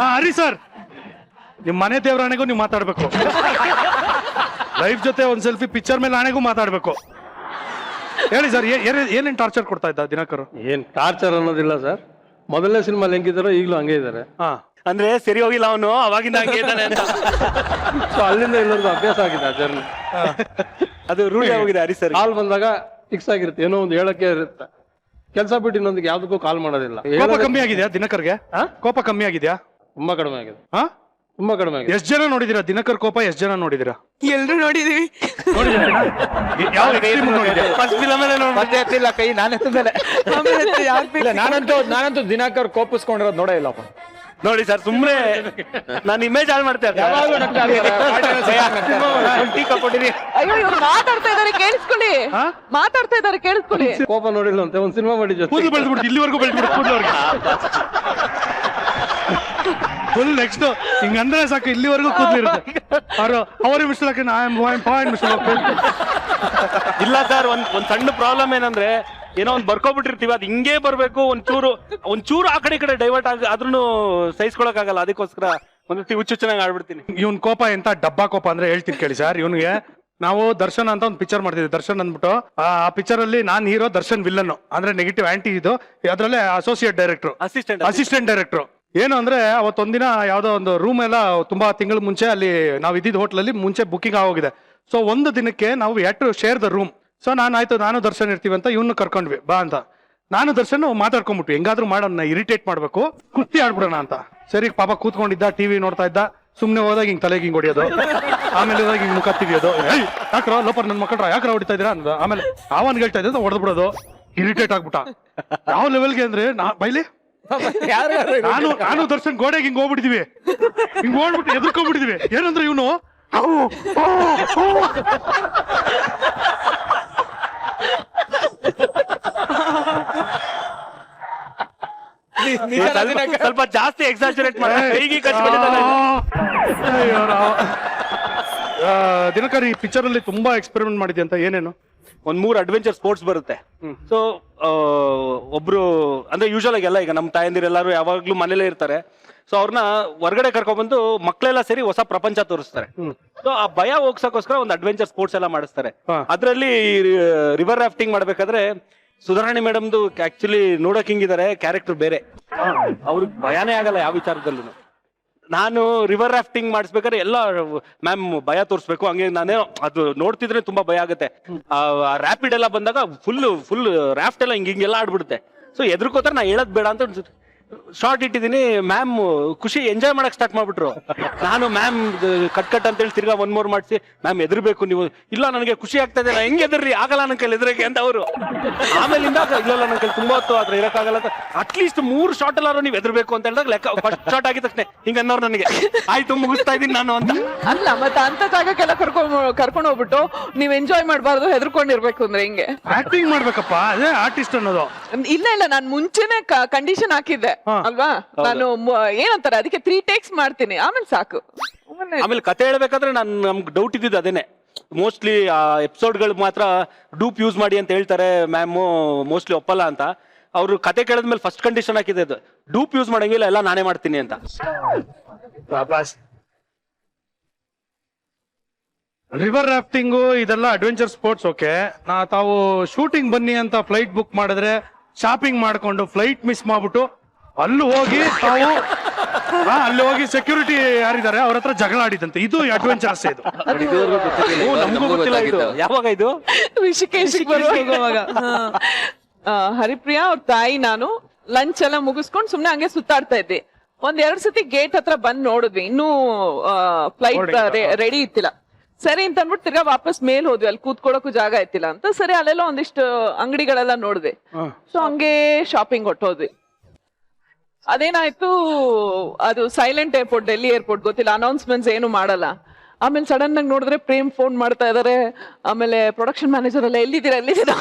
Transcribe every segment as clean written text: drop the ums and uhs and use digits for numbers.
ಹರಿ sir, ನಿಮ್ ಮನೆ ದೇವರಾಣೆಗೂ ನೀವು ಮಾತಾಡ್ಬೇಕು. ಲೈಫ್ ಜೊತೆ ಒಂದ್ ಸೆಲ್ಫಿ ಪಿಕ್ಚರ್ ಮೇಲೆ ಆಣೆಗೂ ಮಾತಾಡ್ಬೇಕು. ಹೇಳಿ ಸರ್, ಏನೇನ್ ಟಾರ್ಚರ್ ಕೊಡ್ತಾ ಇದ್ದ ದಿನಕರ್? ಏನ್ ಟಾರ್ಚರ್ ಅನ್ನೋದಿಲ್ಲ ಸರ್. ಮೊದಲನೇ ಸಿನಿಮಾ ಹೆಂಗಿದಾರೋ ಈಗಲೂ ಹಂಗೆ ಇದ್ದಾರೆ. ಅಂದ್ರೆ ಸರಿ ಹೋಗಿಲ್ಲ ಅವನು, ಅವಾಗಿಂದ ಹಂಗೆ ಇದ್ದಾನೆ ಅಂತ. ಸೊ ಅಲ್ಲಿಂದ ಇಲ್ಲದ ಅಭ್ಯಾಸ ಆಗಿದೆ ಆ ಜರ್ನಿ. ಅದು ರೂಢಿ ಆಗೋಗಿದೆ ಹರಿ ಸರ್. ಕಾಲ್ ಬಂದಾಗ ಫಿಕ್ಸ್ ಆಗಿರುತ್ತೆ, ಏನೋ ಒಂದು ಹೇಳಕ್ಕೆ ಇರುತ್ತೆ. ಕೆಲಸ ಬಿಟ್ಟು ಇನ್ನೊಂದಿಗೆ ಯಾವ್ದಕ್ಕೂ ಕಾಲ್ ಮಾಡೋದಿಲ್ಲ. ಕೋಪ ಕಮ್ಮಿ ಆಗಿದ್ಯಾ ದಿನಕರ್ಗೆ? ಕೋಪ ಕಮ್ಮಿ ಆಗಿದ್ಯಾ? ತುಂಬಾ ಕಡಿಮೆ ಆಗಿದೆ. ತುಂಬಾ ಕಡಿಮೆ ಆಗಿದೆ. ಎಷ್ಟ್ ಜನ ನೋಡಿದಿರಾ ದಿನಕರ್ ಕೋಪ? ಎಷ್ಟ್ ಜನ ನೋಡಿದಿರಾ? ಎಲ್ರು ನೋಡಿದೀವಿ. ಫಸ್ಟ್ ಫಿಲಮ್ ಎತ್ತಿಲ್ಲ ಕೈ, ನಾನೆತ್ತ ಮೇಲೆ. ನಾನಂತೂ ದಿನಕರ್ ಕೋಪಿಸ್ಕೊಂಡಿರೋದು ನೋಡೇ ಇಲ್ಲಪ್ಪ. ನೋಡಿ ಸರ್, ಸುಮ್ನೆ ನಾನು ಇಮೇಜ್ ಹಾಳು ಮಾಡ್ತಾ ಇರ್ತೀನಿ. ಅಯ್ಯೋ, ಇವ್ರು ಮಾತಾಡ್ತಾ ಇದಾರೆ ಕೇಳಿಸ್ಕೊಳ್ಳಿ, ಮಾತಾಡ್ತಾ ಇದಾರೆ ಕೇಳಿಸ್ಕೊಳ್ಳಿ. ಕೋಪ ನೋಡಿಲ್ಲ ಅಂತ ಒಂದ್ ಸಿನಿಮಾ ಮಾಡಿದ್ವಿ. ಕೂದಲು ಬೆಳೆದ್ಬಿಡ್ತು, ಇಲ್ಲಿವರೆಗೂ ಬೆಳೆದ್ಬಿಡ್ತು ಕೂದಲು ಅವ್ರಿಗೆ. ಫುಲ್ ನೆಕ್ಸ್ಟ್ ಹಿಂಗಂದ್ರೆ ಸಾಕು, ಇಲ್ಲಿವರೆಗೂ ಕೂದಲಿರುತ್ತೆ. ಅವ್ರಿಗೆ ಮಿಸ್ಲಾಕ ಇಲ್ಲ ಸರ್, ಒಂದ್ ಸಣ್ಣ ಪ್ರಾಬ್ಲಮ್ ಏನಂದ್ರೆ, ಏನೋ ಒಂದ್ ಬರ್ಕೊಬಿಟ್ಟಿರ್ತೀವಿ, ಅದ್ ಹಿಂಗೇ ಬರ್ಬೇಕು. ಒಂಚೂರು ಆ ಕಡೆ ಈ ಕಡೆ ಡೈವರ್ಟ್ ಆದ್ರೂ ಸಹಿಸ್ಕೊಳಕ್ ಆಗಲ್ಲ. ಅದಕ್ಕೋಸ್ಕರ ಒಂದ್ ಹುಚ್ಚು ಚೆನ್ನಾಗಿ ಆಡ್ಬಿಡ್ತೀನಿ. ಇವ್ನ್ ಕೋಪ ಎಂತ ಡಬ್ಬಾ ಕೋಪ ಅಂದ್ರೆ ಹೇಳ್ತೀನಿ ಕೇಳಿ ಸರ್. ಇವ್ನಿಗೆ ನಾವು ದರ್ಶನ್ ಅಂತ ಒಂದು ಪಿಕ್ಚರ್ ಮಾಡ್ತಿದ್ವಿ. ದರ್ಶನ್ ಅಂದ್ಬಿಟ್ಟು ಆ ಪಿಕ್ಚರ್ ಅಲ್ಲಿ ನಾನ್ ಹೀರೋ, ದರ್ಶನ್ ವಿಲ್ಲನ್, ಅಂದ್ರೆ ನೆಗೆಟಿವ್ ಆಂಟಿ. ಇದು ಅದ್ರಲ್ಲೇ ಅಸೋಸಿಯೇಟ್ ಡೈರೆಕ್ಟರ್, ಅಸಿಸ್ಟೆಂಟ್ ಡೈರೆಕ್ಟರ್. ಏನು ಅಂದ್ರೆ ಅವತ್ತೊಂದಿನ ಯಾವ್ದೋ ಒಂದು ರೂಮ್ ಎಲ್ಲ ತುಂಬಾ ತಿಂಗಳ ಮುಂಚೆ ಅಲ್ಲಿ ನಾವು ಇದ್ದಿದ್ದ ಹೋಟ್ಲಲ್ಲಿ ಮುಂಚೆ ಬುಕಿಂಗ್ ಆಗೋಗಿದೆ. ಸೊ ಒಂದು ದಿನಕ್ಕೆ ನಾವು to share the room. So ನಾನು ದರ್ಶನ್ ಇರ್ತೀವಿ ಅಂತ ಇವ್ನು ಕರ್ಕೊಂಡ್ವಿ ಬಾ ಅಂತ. ನಾನು ದರ್ಶನ್ ಮಾತಾಡ್ಕೊಂಡ್ಬಿಟ್ವಿ, ಹೆಂಗಾದ್ರೂ ಮಾಡೋಣ ಇರಿಟೇಟ್ ಮಾಡ್ಬೇಕು, ಕುಸ್ತಿ ಆಡ್ಬಿಡೋಣ ಅಂತ. ಸರಿ ಪಾಪ ಕೂತ್ಕೊಂಡಿದ್ದ, ಟಿವಿ ನೋಡ್ತಾ ಇದ್ದ. ಸುಮ್ನೆ ಹೋದಾಗ ಹಿಂಗ್ ತಲೆಗೆ ಹಿಂಗ್ ಹೊಡಿಯೋದು, ಆಮೇಲೆ ಹೋದಾಗ ಹಿಂಗ್ ಮುಖ ತಿವಿಯೋದು. ಯಾಕ್ರ ಲೋಪರ್ ನನ್ ಮಕ್ಕಳ ಯಾಕ್ರ ಹೊಡಿತಾ ಇದ್ದೀರಾ ಅನ್ನೋದು. ಆಮೇಲೆ ಅವನ್ ಹೇಳ್ತಾ ಇದ್ದ ಹೊಡೆದ್ ಬಿಡೋದು. ಇರಿಟೇಟ್ ಆಗ್ಬಿಟ್ಟ. ಯಾವ ಲೆವೆಲ್ಗೆ ಅಂದ್ರೆ ಬೈಲಿ ನಾನು ದರ್ಶನ್ ಗೋಡೆಗೆ ಹಿಂಗ್ ಹೋಗ್ಬಿಟ್ಟಿದೀವಿ, ಹಿಂಗ್ ಹೋಗ್ಬಿಟ್ಟು ಎದುರ್ಕೊಂಡ್ಬಿಟ್ಟಿದೀವಿ. ಏನಂದ್ರೆ ಇವನು ಸ್ವಲ್ಪ ಜಾಸ್ತಿ ಎಕ್ಸಾಜರೇಟ್ ಮಾಡಿ ದಿನಕರ್ ಈ ಪಿಕ್ಚರ್ ಅಲ್ಲಿ ತುಂಬಾ ಎಕ್ಸ್ಪೆರಿಮೆಂಟ್ ಮಾಡಿದ್ದೆ ಅಂತ. ಏನೇನು? ಒಂದ್ 3 ಅಡ್ವೆಂಚರ್ ಸ್ಪೋರ್ಟ್ಸ್ ಬರುತ್ತೆ. ಸೊ ಒಬ್ರು ಅಂದ್ರೆ ಯೂಶಲ್ ಆಗಿ ಎಲ್ಲ ಈಗ ನಮ್ಮ ತಾಯಂದಿರೆಲ್ಲರೂ ಯಾವಾಗ್ಲೂ ಮನೇಲೇ ಇರ್ತಾರೆ. ಸೊ ಅವ್ರನ್ನ ಹೊರಗಡೆ ಕರ್ಕೊಂಡ್ಬಂದು ಮಕ್ಕಳೆಲ್ಲ ಸೇರಿ ಹೊಸ ಪ್ರಪಂಚ ತೋರಿಸ್ತಾರೆ. ಸೊ ಆ ಭಯ ಹೋಗ್ಸಕ್ಕೋಸ್ಕರ ಒಂದು ಅಡ್ವೆಂಚರ್ ಸ್ಪೋರ್ಟ್ಸ್ ಎಲ್ಲ ಮಾಡಿಸ್ತಾರೆ. ಅದ್ರಲ್ಲಿ ರಿವರ್ ರಾಫ್ಟಿಂಗ್ ಮಾಡ್ಬೇಕಾದ್ರೆ ಸುಧಾರಾಣಿ ಮೇಡಮ್ದು ಆಕ್ಚುಲಿ ನೋಡಕ್ ಹಿಂಗಿದ್ದಾರೆ, ಕ್ಯಾರೆಕ್ಟರ್ ಬೇರೆ. ಅವ್ರಿಗೆ ಭಯನೇ ಆಗಲ್ಲ ಯಾವ ವಿಚಾರದಲ್ಲೂ. ನಾನು ರಿವರ್ ರಾಫ್ಟಿಂಗ್ ಮಾಡಿಸ್ಬೇಕಾದ್ರೆ ಎಲ್ಲ ಮ್ಯಾಮ್ ಭಯ ತೋರಿಸ್ಬೇಕು, ಹಂಗೆ ನಾನೇ ಅದು ನೋಡ್ತಿದ್ರೆ ತುಂಬಾ ಭಯ ಆಗುತ್ತೆ. ರ್ಯಾಪಿಡ್ ಎಲ್ಲ ಬಂದಾಗ ಫುಲ್ ರಾಫ್ಟ್ ಎಲ್ಲ ಹಿಂಗೆಲ್ಲ ಆಡ್ಬಿಡುತ್ತೆ. ಸೊ ಎದ್ರಕೋತಾರೆ, ನಾ ಹೇಳದ್ ಬೇಡ ಅಂತ ಶಾರ್ಟ್ ಇಟ್ಟಿದ್ದೀನಿ. ಮ್ಯಾಮ್ ಖುಷಿ ಎಂಜಾಯ್ ಮಾಡಕ್ ಸ್ಟಾರ್ಟ್ ಮಾಡ್ಬಿಟ್ರು. ನಾನು ಮ್ಯಾಮ್ ಕಟ್ ಅಂತೇಳಿ ತಿರ್ಗಾ 1 more ಮಾಡಿಸಿ, ಮ್ಯಾಮ್ ಎದ್ರಬೇಕು ನೀವು. ಇಲ್ಲ ನನಗೆ ಖುಷಿ ಆಗ್ತಾ ಇದೆ, ನಾ ಹೆಂಗ್ ಎದ್ರಿ, ಆಗಲ್ಲ ನನ್ನ ಕೈಲಿ ಎದ್ರಕ್ಕೆ ಅಂತ ಅವರು. ಆಮೇಲಿಂದ ಇಲ್ಲ ನನ್ನ ಕೈಲಿ ತುಂಬಾ ಹೊತ್ತು ಆದ್ರೆ ಇರಕ್ಕಾಗಲ್ಲ ಅಂತ ಅಟ್ಲೀಸ್ಟ್ 3 ಶಾರ್ಟ್ ಎಲ್ಲಾರು ನೀವು ಎದ್ರಬೇಕು ಅಂತ ಹೇಳಿದಾಗ ಲೆಕ್ಕ. ಫಸ್ಟ್ ಶಾರ್ಟ್ ಆಗಿದ ತಕ್ಷಣ ಹಿಂಗ ಅನ್ನೋರು ನನಗೆ ಆಯ್ತು ಮುಗಿಸ್ತಾ ಇದೀನಿ ನಾನು ಅಂತ. ಅಲ್ಲ ಮತ್ತೆ ಅಂತ ಜಾಗಕ್ಕೆಲ್ಲ ಕರ್ಕೊಂಡು ಹೋಗ್ಬಿಟ್ಟು ನೀವ್ ಎಂಜಾಯ್ ಮಾಡ್ಬಾರ್ದು, ಹೆದರ್ಕೊಂಡಿರ್ಬೇಕು ಅಂದ್ರೆ ಹಿಂಗೆ ಆಕ್ಟಿಂಗ್ ಮಾಡ್ಬೇಕಪ್ಪ, ಅದೇ ಆರ್ಟಿಸ್ಟ್ ಅನ್ನೋದು. ಇಲ್ಲ ನಾನ್ ಮುಂಚೆನೆ ಕಂಡೀಷನ್ ಹಾಕಿದ್ದೆ ಅಲ್ವಾ. ನಾನು ಏನಂತಾರೆ ಅದಕ್ಕೆ 3 takes ಮಾಡ್ತೀನಿ, ಆಮೇಲೆ ಸಾಕು. ಆಮೇಲೆ ಕತೆ ಹೇಳ್ಬೇಕಾದ್ರೆ ನಮ್ಗೆ ಡೌಟ್ ಇದ್ದಿದ್ದು ಅದೇನೆ. ಮೋಸ್ಟ್ಲಿ ಆ ಎಪಿಸೋಡ್ಗಳು ಮಾತ್ರ ಡೂಪ್ ಯೂಸ್ ಮಾಡಿ ಅಂತ ಹೇಳ್ತಾರೆ ಮ್ಯಾಮು, ಮೋಸ್ಟ್ಲಿ ಒಪ್ಪಲ್ಲ ಅಂತ. ಅವ್ರು ಕತೆ ಕೇಳಿದ್ಮೇಲೆ ಫಸ್ಟ್ ಕಂಡೀಷನ್ ಹಾಕಿದೆ ಅದು, ಡೂಪ್ ಯೂಸ್ ಮಾಡಂಗಿಲ್ಲ, ಎಲ್ಲ ನಾನೇ ಮಾಡ್ತೀನಿ ಅಂತ. ರಿವರ್ ರಾಫ್ಟಿಂಗು ಇದೆಲ್ಲ ಅಡ್ವೆಂಚರ್ ಸ್ಪೋರ್ಟ್ಸ್ ಓಕೆ. ತಾವು ಶೂಟಿಂಗ್ ಬನ್ನಿ ಅಂತ ಫ್ಲೈಟ್ ಬುಕ್ ಮಾಡಿದ್ರೆ ಶಾಪಿಂಗ್ ಮಾಡ್ಕೊಂಡು ಫ್ಲೈಟ್ ಮಿಸ್ ಮಾಡ್ಬಿಟ್ಟು ಅಲ್ಲಿ ಹೋಗಿ ಸೆಕ್ಯೂರಿಟಿ ಯಾರಿದ್ದಾರೆ ಅವ್ರ ಹತ್ರ ಜಗಳ ಆಡಿದಂತೆ. ಇದು ಅಡ್ವೆಂಚರ್ಸ್. ಇದು ನಮಗೂ ಗೊತ್ತಿಲ್ಲ ಇದು ಯಾವಾಗ. ಇದು ಋಷಿಕೇಶ್ ಬರುವಾಗ ಹರಿಪ್ರಿಯಾ ಅವ್ರ ತಾಯಿ ನಾನು ಲಂಚ್ ಎಲ್ಲ ಮುಗಿಸ್ಕೊಂಡು ಸುಮ್ನೆ ಹಂಗೆ ಸುತ್ತಾಡ್ತಾ ಇದ್ದೆ. 1-2 ಸತಿ ಗೇಟ್ ಹತ್ರ ಬಂದ್ ನೋಡಿದ್ವಿ, ಇನ್ನೂ ಫ್ಲೈಟ್ ರೆಡಿ ಇತ್ತಿಲ್ಲ. ಸರಿ ಅಂತ ಅಂದ್ಬಿಟ್ಟು ತಿರ್ಗಾ ವಾಪಸ್ ಮೇಲ್ ಹೋದ್ವಿ, ಅಲ್ಲಿ ಕೂತ್ಕೊಳ್ಳೋಕು ಜಾಗ ಇತ್ತಿಲ್ಲ ಅಂತ. ಸರಿ ಅಲ್ಲೆಲ್ಲ ಒಂದಿಷ್ಟು ಅಂಗಡಿಗಳೆಲ್ಲ ನೋಡಿದ್ವಿ. ಸೊ ಹಂಗೆ ಶಾಪಿಂಗ್ ಹೊಟ್ಟೋದ್ವಿ. ಅದೇನಾಯ್ತು, ಅದು ಸೈಲೆಂಟ್ ಏರ್ಪೋರ್ಟ್, ಡೆಲ್ಲಿ ಏರ್ಪೋರ್ಟ್, ಗೊತ್ತಿಲ್ಲ, ಅನೌನ್ಸ್ಮೆಂಟ್ಸ್ ಏನು ಮಾಡಲ್ಲ. ಆಮೇಲೆ ಸಡನ್ ಆಗಿ ನೋಡಿದ್ರೆ ಪ್ರೇಮ್ ಫೋನ್ ಮಾಡ್ತಾ ಇದಾರೆ. ಆಮೇಲೆ ಪ್ರೊಡಕ್ಷನ್ ಮ್ಯಾನೇಜರ್ ಎಲ್ಲ ಎಲ್ಲಿದ್ದೀರಾ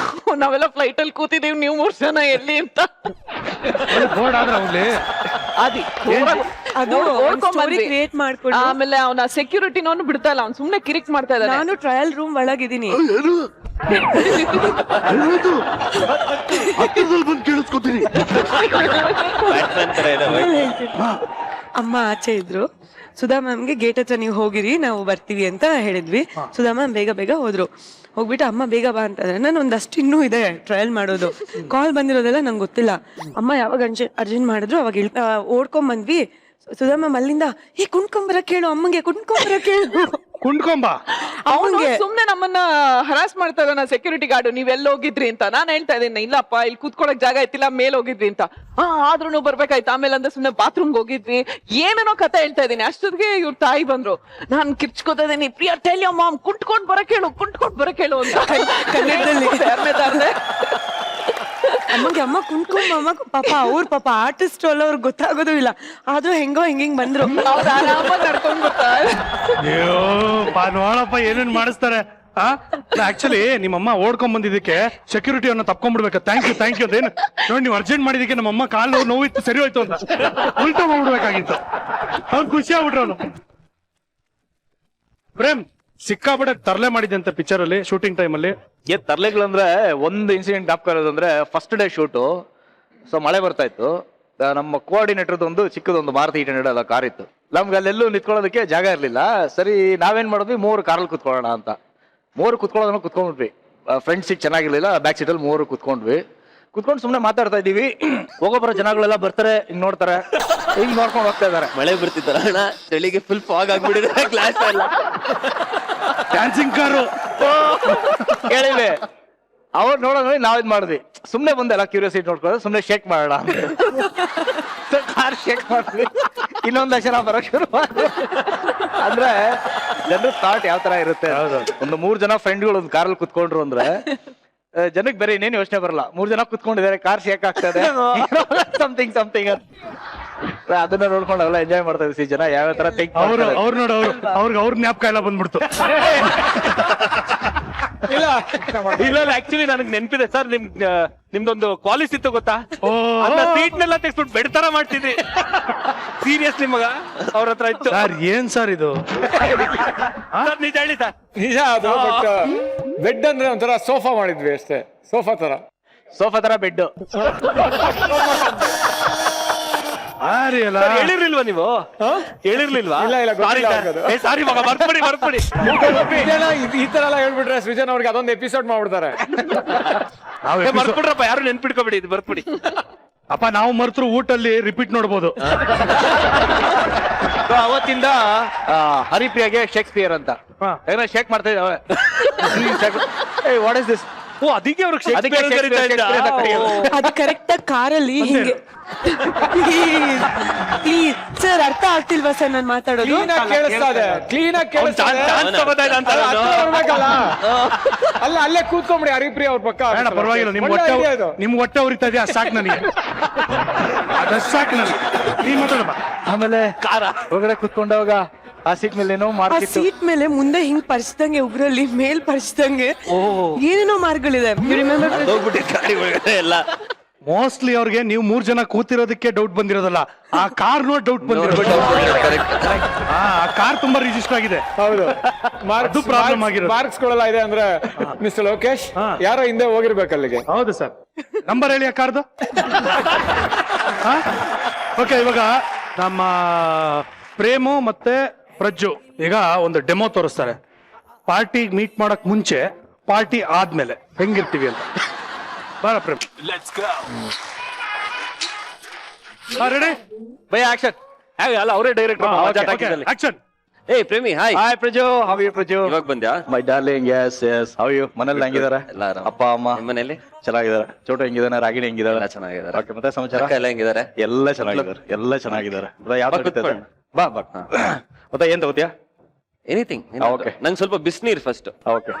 ನಾವೆಲ್ಲ ಫ್ಲೈಟ್ ಅಲ್ಲಿ ಕೂತಿದೀವಿ, ನೀವು 3 ಜನ ಎಲ್ಲಿ ಅಂತ. ಆಮೇಲೆ ಅವನ ಸೆಕ್ಯೂರಿಟಿನವನು ಬಿಡ್ತಾ ಇಲ್ಲ, ಅವ್ನು ಸುಮ್ನೆ ಕಿರಿಕ್ ಮಾಡ್ತಾ ಇದ್ದಾನೆ. ನಾನು ಟ್ರಯಲ್ ರೂಮ್ ಒಳಗಿದ್ದೀನಿ. ಕೇಳಿಸ್ಕೊತೀನಿ. ಅಮ್ಮ ಆಚೆ ಇದ್ರು. ಸುಧಾ ಮ್ಯಾಮ್ಗೆ ಗೇಟ್ ಹತ್ರ ನೀವು ಹೋಗಿರಿ, ನಾವು ಬರ್ತೀವಿ ಅಂತ ಹೇಳಿದ್ವಿ. ಸುಧಾ ಮ್ಯಾಮ್ ಬೇಗ ಬೇಗ ಹೋದ್ರು. ಹೋಗ್ಬಿಟ್ಟು ಅಮ್ಮ ಬೇಗ ಬಾ ಅಂತಂದ್ರೆ ನಾನು ಒಂದಷ್ಟು ಇನ್ನೂ ಇದೆ ಟ್ರಯಲ್ ಮಾಡೋದು. ಕಾಲ್ ಬಂದಿರೋದೆಲ್ಲ ನಂಗೆ ಗೊತ್ತಿಲ್ಲ. ಅಮ್ಮ ಯಾವಾಗ ಅರ್ಜೆಂಟ್ ಮಾಡಿದ್ರು ಅವಾಗ ಓಡ್ಕೊಂಡ್ ಬಂದ್ವಿ. ಸುಧಾ ಮ್ಯಾಮ್ ಅಲ್ಲಿಂದ ಕುಣ್ಕೊಂಬರ ಕೇಳು, ಅಮ್ಮಂಗೆ ಕುಣ್ಕೊಂಬರ ಕೇಳು. ಕುಂಡ್ಕೊಂಬ ಅವನು ಅಮ್ಮಂಗೆ ಸುಮ್ನೆ ನಮ್ಮನ್ನ ಹರಾಸ್ ಮಾಡ್ತಾ ಇದ್ದಾನ ಸೆಕ್ಯೂರಿಟಿ ಗಾರ್ಡ್, ನೀವೆಲ್ಲ ಹೋಗಿದ್ರಿ ಅಂತ. ನಾನ್ ಹೇಳ್ತಾ ಇದ್ದೀನಿ ಇಲ್ಲಪ್ಪ ಇಲ್ಲಿ ಕೂತ್ಕೊಳಕ್ ಜಾಗ ಐತಿಲ್ಲ, ಮೇಲ್ ಹೋಗಿದ್ವಿ ಅಂತ. ಆದ್ರೂ ಬರ್ಬೇಕಾಯ್ತು. ಆಮೇಲೆ ಅಂದ್ರೆ ಸುಮ್ನೆ ಬಾತ್ರೂಮ್ಗೆ ಹೋಗಿದ್ವಿ, ಏನೇನೋ ಕತೆ ಹೇಳ್ತಾ ಇದ್ದೀನಿ. ಅಷ್ಟೊತ್ತಿಗೆ ಇವ್ರ ತಾಯಿ ಬಂದ್ರು. ನಾನ್ ಕಿರ್ಚ್ಕೋತಾ ಇದೀನಿ, ಪ್ರಿಯಾ ಟೆಲ್ ಯೋರ್ ಮಾಮ್ ಕುಂಟ್ಕೊಂಡ್ ಬರಕೇಳು ಅಂತ ಕನ್ನಡದಲ್ಲಿ ಯಾರನ್ನೇ ಅಮ್ಮಗೆ ಅಮ್ಮ ಕುಣ್ಕೊಂಬ ಅಮ್ಮ ಪಾಪ ಆರ್ಟಿಸ್ಟ್ ಅಲ್ಲ, ಅವ್ರಿಗೆ ಗೊತ್ತಾಗೋದು ಇಲ್ಲ. ಆದ್ರೂ ಹಿಂಗಿಂಗ್ ಬಂದ್ರು. ಅವ್ರು ಆರಾಮಾಗಿ ನಡ್ಕೊಂಡ್ ಬರ್ತಾರೆ. ಅಯ್ಯೋ ನೋಡಪ್ಪ ಏನೇನ್ ಮಾಡಿಸ್ತಾರೆ. ಆಕ್ಚುಲಿ ನಿಮ್ಮಮ್ಮ ಓಡ್ಕೊಂಡ್ ಬಂದಿದ್ದಕ್ಕೆ ಸೆಕ್ಯೂರಿಟಿ ಅನ್ನ ತಪ್ಕೊಂಡ್ಬಿಡ್ಬೇಕು. ಥ್ಯಾಂಕ್ ಯು ಅದೇನು ನೋಡಿ, ನೀವು ಅರ್ಜೆಂಟ್ ಮಾಡಿದಕ್ಕೆ ನಮ್ಮಮ್ಮ ಕಾಲು ನೋವಿತ್ತು, ಸರಿ ಹೋಯ್ತು ಅಂತ ಉಲ್ಟಾ ಮಾಡ್ಬಿಡ್ಬೇಕಾಗಿತ್ತು. ಅವ್ರು ಖುಷಿ ಆಗ್ಬಿಟ್ರು. ಅವನು ಪ್ರೇಮ್ ಸಿಕ್ಕಾಪಟ್ಟೆ ತರಲೆ ಮಾಡಿದೆ ಅಂತ ಪಿಕ್ಚರ್ ಅಲ್ಲಿ ಶೂಟಿಂಗ್ ಟೈಮ್ ಅಲ್ಲಿ. ತರ್ಲೆಗಳಂದ್ರೆ ಒಂದು ಇನ್ಸಿಡೆಂಟ್ ಜ್ಞಾಪಕ ಇರೋದಂದ್ರೆ ಫಸ್ಟ್ ಡೇ ಶೂಟು. ಸೊ ಮಳೆ ಬರ್ತಾ ಇತ್ತು. ನಮ್ಮ ಕೋಆರ್ಡಿನೇಟರ್ದು ಒಂದು ಚಿಕ್ಕದೊಂದು ಮಾರುತಿ 800 ಕಾರ್ ಇತ್ತು. ನಮ್ಗೆ ಅಲ್ಲೆಲ್ಲೂ ನಿಂತ್ಕೊಳ್ಳೋದಕ್ಕೆ ಜಾಗ ಇರಲಿಲ್ಲ. ಸರಿ ನಾವೇನ್ ಮಾಡಿದ್ವಿ, 3 ಕಾರಲ್ಲಿ ಕುತ್ಕೊಳ್ಳೋಣ ಅಂತ 3 ಕುತ್ಕೊಳ್ಳೋದನ್ನ ಕುತ್ಕೊಂಡ್ಬಿಟ್ವಿ. ಫ್ರಂಟ್ ಸೀಟ್ ಚೆನ್ನಾಗಿರ್ಲಿಲ್ಲ, ಬ್ಯಾಕ್ ಸೀಟಲ್ಲಿ 3 ಕುತ್ಕೊಂಡ್ವಿ. ಕುತ್ಕೊಂಡು ಸುಮ್ಮನೆ ಮಾತಾಡ್ತಾ ಇದೀವಿ. ಹೋಗೋ ಬರೋ ಜನಗಳೆಲ್ಲ ಬರ್ತಾರೆ, ಹಿಂಗ್ ನೋಡ್ತಾರೆ, ಹಿಂಗ್ ನೋಡ್ಕೊಂಡು ಹೋಗ್ತಾ ಇದಾರೆ. ಮಳೆ ಬರ್ತಿತ್ತಲ್ಲ ಅಣ್ಣ, ಚಳಿಗೆ ಫುಲ್ ಫಾಗ್ ಆಗ್ಬಿಟ್ಟಿದೆ ಗ್ಲಾಸ್ ಎಲ್ಲ. ಡ್ಯಾನ್ಸಿಂಗ್ ಕಾರು ಹೇಳಿವೆ. ಅವ್ರು ನೋಡೋಣ ನಾವ್ ಇದ್ ಮಾಡಿದ್ವಿ. ಸುಮ್ನೆ ಬಂದೆಲ್ಲ ಕ್ಯೂರಿಯಾಸಿಟಿ ನೋಡ್ಕೊಂಡು ಸುಮ್ನೆ ಶೇಕ್ ಮಾಡೋಣ ಕಾರ್ ಶೇಕ್ ಮಾಡಿದ್ವಿ. ಇನ್ನೊಂದು ಜನ ಬರೋಕ್ ಶುರು ಮಾಡಿದ್ವಿ. ಅಂದ್ರೆ ಜನರ ಥಾಟ್ ಯಾವ ತರ ಇರುತ್ತೆ. ಒಂದು 3 ಜನ ಫ್ರೆಂಡ್ಗಳು ಒಂದು ಕಾರಲ್ಲಿ ಕುತ್ಕೊಂಡ್ರು ಅಂದ್ರೆ ಜನಕ್ಕೆ ಬೇರೆ ಇನ್ನೇನು ಯೋಚನೆ ಬರಲ್ಲ. 3 ಜನ ಕುತ್ಕೊಂಡಿದ್ದಾರೆ, ಕಾರ್ ಶೇಕ್ ಆಗ್ತದೆ, ಸಮಥಿಂಗ್ ಅದನ್ನ ನೋಡ್ಕೊಂಡು ಅವೆಲ್ಲ ಎಂಜಾಯ್ ಮಾಡ್ತಾ ಇದ್ವಿ. ಜನ ಯಾವ ತರ ಅವ್ರು ನೋಡು ಅವ್ರ ಜ್ಞಾಪಕ ಎಲ್ಲ ಬಂದ್ಬಿಡ್ತು. ಇಲ್ಲ ಆಕ್ಚುಲಿ ನನಗೆ ನೆನಪಿದೆ ಸರ್, ನಿಮ್ದೊಂದು ಕ್ವಾಲಿಸ್ ಇತ್ತು ಗೊತ್ತಾ? ಸೀಟ್ ನೆಲ್ಲ ತೆಗ್ಸ್ಬಿಟ್ಟು ಬೆಡ್ ತರ ಮಾಡ್ತಿದ್ರಿ. ಸೀರಿಯಸ್ಲಿ ಮಗ ಅವ್ರ ಹತ್ರ ಇತ್ತು ಸರ್. ಏನ್ ಸರ್ ಇದು? ಸರ್ ನಿಜ ಹೇಳಿ ಸರ್. ನಿಜ ಅದು. ಬಟ್ ಬೆಡ್ ಅಂದ್ರೆ ಒಂಥರ ಸೋಫಾ ಮಾಡಿದ್ವಿ ಅಷ್ಟೇ. ಸೋಫಾ ತರ ಬೆಡ್. ಹೇಳಿರ್ಲಿಲ್ವಾ ನೀವು? ಹೇಳಿರ್ಲಿಲ್ವಾ? ಸಾರಿ ಮಗ, ಬರ್ಪಡಿ. ಈ ತರ ಎಲ್ಲ ಹೇಳ್ಬಿಟ್ರೆ ಸೃಜನ್ ಅವ್ರಿಗೆ ಅದೊಂದು ಎಪಿಸೋಡ್ ಮಾಡ್ಬಿಡ್ತಾರೆ. ಬರ್ಬಿಡ್ರಪ್ಪ, ಯಾರು ನೆನ್ಪಿಡ್ಕೊಬಿಡಿ, ಇದು ಬರ್ಬಿಡಿ. ಅಪ್ಪ ನಾವು ಮರ್ತರು ಊಟಲ್ಲಿ ರಿಪೀಟ್ ನೋಡ್ಬೋದು. ಅವತ್ತಿಂದ ಹರಿಪ್ರಿಯಾಗೆ ಶೇಕ್ಸ್ಪಿಯರ್ ಅಂತ ಶೇಕ್ ಮಾಡ್ತಾ ಇದ್ದಾವೆ. What is this? ಓ, ಅದಕ್ಕೆ ಅವ್ರಿಗೆ ಅದು ಕರೆಕ್ಟ್ ಆಗಿ ಕಾರಲ್ಲಿ ಹಿಂಗೆ. ಪ್ಲೀಸ್ ಸರ್, ಅರ್ಥ ಆಗ್ತಿಲ್ವಾ ಸರ್ ನಾನು ಮಾತಾಡೋದು? ಕ್ಲೀನ್ ಆಗಿ ಅಲ್ಲ, ಅಲ್ಲೇ ಕೂತ್ಕೊಂಬಿಡಿ ಹರಿಪ್ರಿಯ ಅವ್ರ ಪಕ್ಕ. ಬೇಡ ಪರವಾಗಿಲ್ಲ, ನಿಮ್ ಹೊಟ್ಟೆ ಉರಿತಾ ಇದೆಯಾ? ಸಾಕು ನನಗೆ, ಅದಷ್ಟು ಸಾಕು ನನಗೆ. ನೀನ್ ಮಾತಾಡಪ್ಪ. ಆಮೇಲೆ ಕಾರ ಹೊರಗಡೆ ಕುತ್ಕೊಂಡವಾಗ ಆ ಸೀಟ್ ಮೇಲೆ ಏನೋ ಆ ಸೀಟ್ ಮೇಲೆ ಮುಂದೆ ಹಿಂಗ್ ಪರಿಚಿದಂಗೆ, ಉಗ್ರಲ್ಲಿ ಮೇಲ್ ಪರಿಚಿದಂಗೆ ಏನೇನೋ ಮಾರ್ಕ್ಗಳಿದೆ. ಗಾಡಿ ಒಳಗಡೆ ಎಲ್ಲ. ಮೋಸ್ಟ್ಲಿ ಅವ್ರಿಗೆ ನೀವು 3 ಜನ ಕೂತಿರೋದಕ್ಕೆ ಡೌಟ್ ಬಂದಿರೋದಲ್ಲ, ಆ ಕಾರ್ ನೋಡಿ ಡೌಟ್ ಬಂದಿರೋದು. ಆ ಕಾರ್ ತುಂಬಾ ರಿಜಿಸ್ಟರ್ ಆಗಿದೆ. ಹೌದು, ಅದು ಪ್ರಾಬ್ಲಮ್ ಆಗಿರೋದು. ಮಾರ್ಕ್ಸ್ ಗಳಲ್ಲ ಇದೆ ಅಂದ್ರೆ ಮಿಸ್ಟರ್ ಲೋಕೇಶ್ ಯಾರೋ ಹಿಂದೆ ಹೋಗಿರ್ಬೇಕು ಅಲ್ಲಿಗೆ. ಹೌದು ಸರ್. ನಂಬರ್ ಹೇಳಿ ಆ ಕಾರ್ದು. ಓಕೆ, ಇವಾಗ ನಮ್ಮ ಪ್ರೇಮು ಮತ್ತೆ ಪ್ರಜ್ಜು ಈಗ ಒಂದು ಡೆಮೋ ತೋರಿಸ್ತಾರೆ. ಪಾರ್ಟಿ ಮೀಟ್ ಮಾಡಕ್ ಮುಂಚೆ, ಪಾರ್ಟಿ ಆದ್ಮೇಲೆ ಹೆಂಗಿರ್ತೀವಿ ಅಂತ. ಬಾರ Prem. Let's go. Ready by action. ಅಲ್ಲ ಅವರೇ ಡೈರೆಕ್ಟ್ ಆಕ್ಷನ್. ಏ Premi, hi. Hi Praju, how you Praju? ಇವಾಗ ಬಂದ್ಯಾ? My darling. Yes how you? ಮನೇಲಿ ಹೆಂಗಿದಾರೆ? ಎಲ್ಲ ಆರಾಮ. ಅಪ್ಪ ಅಮ್ಮ ಮನೇಲಿ ಚೆನ್ನಾಗಿದ್ದಾರೆ. ಚೋಟು ಹೆಂಗಿದಾನೆ? ರಾಗಿಣಿ ಹೆಂಗಿದಾರೆ? ಎಲ್ಲ ಚೆನ್ನಾಗಿದ್ದಾರೆ. ಓಕೆ, ಮತ್ತೆ ಸಮಾಚಾರ? ಅಕ್ಕ ಎಲ್ಲ ಹೆಂಗಿದ್ದಾರೆ? ಎಲ್ಲ ಚೆನ್ನಾಗಿದ್ದಾರೆ, ಎಲ್ಲ ಚೆನ್ನಾಗಿದ್ದಾರೆ. ಬಾ, ಕೂತ್ಕೊಳ್ಳಿ. ಬಾ. ಮತ್ತೆ ಏನ್ ತಗೋತಿಯಾ? ಎನಿಥಿಂಗ್. Okay. ನಂಗೆ ಸ್ವಲ್ಪ ಬಿಸಿನೀರ್ ಫಸ್ಟ್. Okay,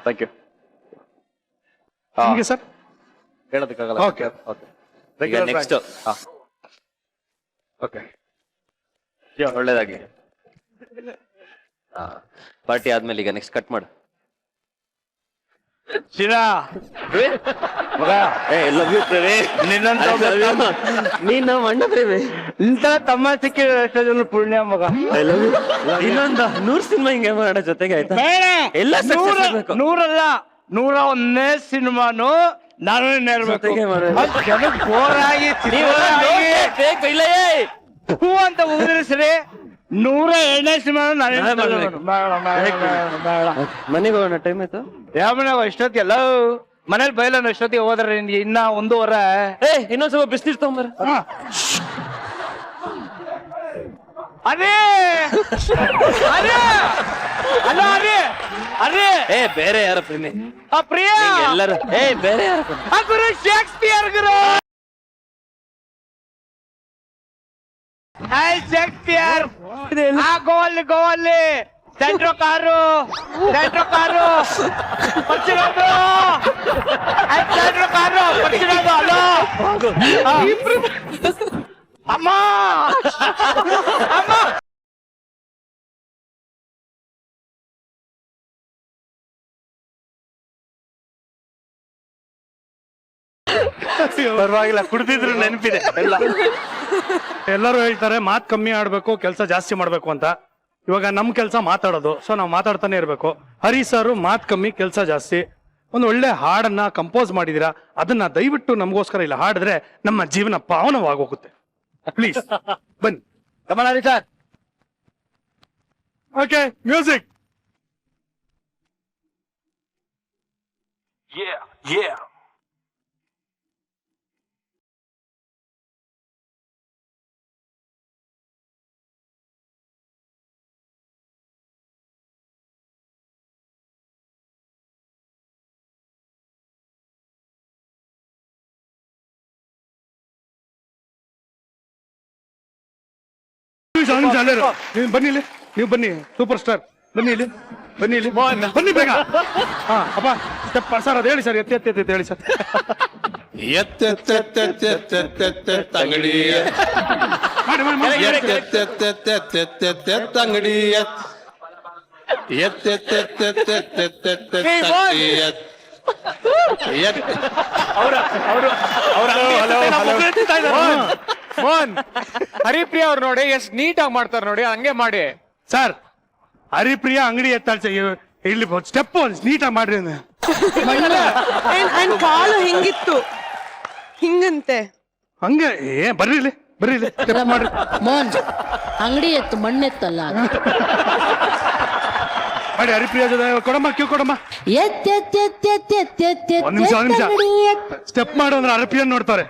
thank you. ನಿಮಗೆ ಸರ್ ಹೇಳೋದಕ್ಕಾಗಲ್ಲ. ಓಕೆ ಓಕೆ, ಈಗ ನೆಕ್ಸ್ಟ್ ಓಕೆ, ಒಳ್ಳೇದಾಗಿ. ಪಾರ್ಟಿ ಆದ್ಮೇಲೆ ಈಗ ನೆಕ್ಸ್ಟ್ ಕಟ್ ಮಾಡು. ಶಿರಾ ಮಗ, ಲವ್ ಯು ಪ್ರೇಮಿ. ನೀನ್ ನಮ್ಮ ಅಣ್ಣ ಪ್ರೇಮಿ. ಇಂಥ ತಮ್ಮ ಸಿಕ್ಕಿದ್ರೆ ಎಷ್ಟೋ ಜನ ಪುಣ್ಯ ಮಗ. ಇನ್ನೊಂದು 100 ಸಿನಿಮಾ ಹಿಂಗೆ ಮಾಡೋಣ ಜೊತೆಗೆ, ಆಯ್ತಾ? ಎಲ್ಲ 100 ಅಲ್ಲ, 101ನೇ ಸಿನಿಮಾನು ನಾನು ಇರ್ಬೇಕು ಹೂ ಅಂತ ಉದುರಿಸ್ರಿ 102ನೇ ಸಿನಿಮಾ ಮನೆಗೆ ಹೋಗೋಣ ಟೈಮ್ ಆಯ್ತು. ಯಾವ ಮನೆಗೆ ಇಷ್ಟೊತ್ತಿಗೆಲ್ಲ ಮನೇಲಿ ಬಯಲ ಇಷ್ಟೊತ್ತಿಗೆ ಹೋದ್ರೆ ಇನ್ನ 1:30. ಇನ್ನೊಂದ್ ಸ್ವಲ್ಪ ಬಿಸ್ನೀರ್ ತಗೊಂಬರ. ಅದೇ ಅದೇ ಅಲ್ಲ ಅದೇ ಅದೇ ಬೇರೆ ಯಾರ ಪ್ರೇಮಿ ಆ ಪ್ರಿಯ ಎಲ್ಲರೂ ಬೇರೆ ಯಾರ ಆ ಗುರು ಶೇಕ್ಸ್ಪಿಯರ್ ಗುರು ಶೇಕ್ಸ್ಪಿಯರ್ ಆ ಗೋವಲ್ಲಿ ಸೆಂಟ್ರೋ ಕಾರು ಸೆಂಟ್ರೋ ಕಾರು ಪರ್ಚಿರೋದು ಅಲೋ ಅಮ್ಮ ಅಮ್ಮ ಪರವಾಗಿಲ್ಲ, ಕುಡ್ದಿದ್ರು ನೆನಪಿದೆ ಎಲ್ಲ. ಎಲ್ಲರೂ ಹೇಳ್ತಾರೆ ಮಾತ್ ಕಮ್ಮಿ ಆಡ್ಬೇಕು ಕೆಲಸ ಜಾಸ್ತಿ ಮಾಡ್ಬೇಕು ಅಂತ. ಇವಾಗ ನಮ್ ಕೆಲಸ ಮಾತಾಡೋದು, ಸೊ ನಾವು ಮಾತಾಡ್ತಾನೆ ಇರ್ಬೇಕು. ಹರಿ ಸರ್ ಮಾತ್ ಕಮ್ಮಿ ಕೆಲಸ ಜಾಸ್ತಿ. ಒಂದು ಒಳ್ಳೆ ಹಾಡನ್ನ ಕಂಪೋಸ್ ಮಾಡಿದೀರಾ, ಅದನ್ನ ದಯವಿಟ್ಟು ನಮಗೋಸ್ಕರ ಇಲ್ಲ ಹಾಡಿದ್ರೆ ನಮ್ಮ ಜೀವನ ಪಾವನವಾಗೋಗುತ್ತೆ. ಪ್ಲೀಸ್ ಬನ್ನಿ. ಕಮಲಾರಿ ಸರ್. Okay, music. ಬನ್ನಿ ಇಲ್ಲಿ, ನೀವು ಬನ್ನಿ, ಸೂಪರ್ ಸ್ಟಾರ್ ಬನ್ನಿ ಇಲ್ಲಿ, ಬನ್ನಿ ಇಲ್ಲಿ, ಬನ್ನಿ ಬೇಗ. ಹಾ ಅಪ್ಪ ಸ್ಟೆಪ್ ಸರ್, ಅದು ಹೇಳಿ ಸರ್, ಎತ್ತಿ ಎತ್ತಿ ಎತ್ತಿ ಹೇಳಿ ಸರ್. ತಂಗಡಿ ಮಾಡಿ ಮಾಡಿ ಮಾಡಿ. ತಂಗಡಿ ಮೋಹನ್ ಹರಿಪ್ರಿಯ ಅವ್ರು ನೋಡಿ ಎಷ್ಟ್ ನೀಟಾಗಿ ಮಾಡ್ತಾರೆ ನೋಡಿ, ಹಂಗೆ ಮಾಡಿ ಸರ್. ಹರಿಪ್ರಿಯ ಅಂಗಡಿ ಎತ್ತಾಳ್ಸ ಇಲ್ಲಿ ಸ್ಟೆಪ್ ನೀಟಾಗಿ ಮಾಡ್ರಿ. ಕಾಲು ಹಿಂಗಿತ್ತು, ಹಿಂಗಂತೆ. ಹಂಗೆ ಬರ್ರಿ ಇಲ್ಲಿ, ಬರ್ರಿ ಇಲ್ಲಿ ಸ್ಟೆಪ್ ಮಾಡ್ರಿ. ಮೋಹನ್ ಅಂಗಡಿ ಎತ್ತು ಮಣ್ಣೆತ್ತಲ್ಲ. ಮಾಡಿ ಹರಿಪ್ರಿಯ ಜೊತೆ ಕೊಡಮ್ಮ, ಕ್ಯೂ ಕೊಡಮ್ಮ. ಒಂದ್ ನಿಮಿಷ ಸ್ಟೆಪ್ ಮಾಡು ಅಂದ್ರೆ ಹರಿಪ್ರಿಯ ನೋಡ್ತಾರೆ.